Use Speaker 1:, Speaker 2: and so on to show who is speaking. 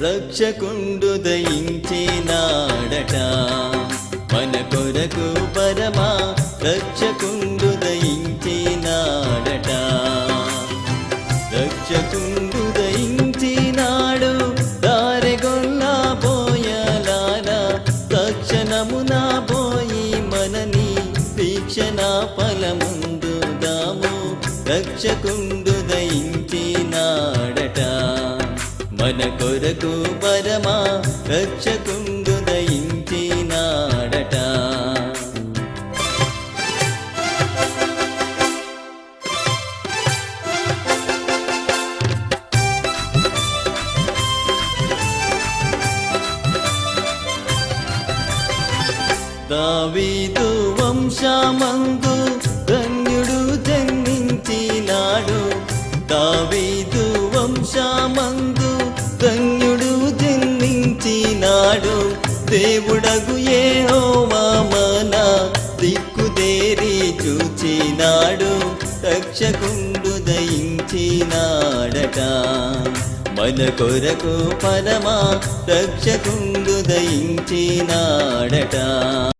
Speaker 1: రక్షకుండు దయించినాడట మన కొరకు పరమా రక్షకుండు దయించినాడట రక్షకుండు దయించినాడు దారెగొల్లా పోయలాల తక్షణమున పోయి మనని వీక్షణ ఫలముందు దాము రక్షకుండు దయించినాడట మన కొరకు పరమా రక్షకుండు దయించినాడట దావీదు వంశమందు ధన్యుడు జన్మించినాడు దావీదు వంశమందు ధన్యుడు జన్మించినాడు దేవుడగు యెహోవా మన దిక్కుదేరి చూచినాడు రక్షకుండు దయించినాడట మన కొరకు పరమా రక్షకుండు దయించినాడట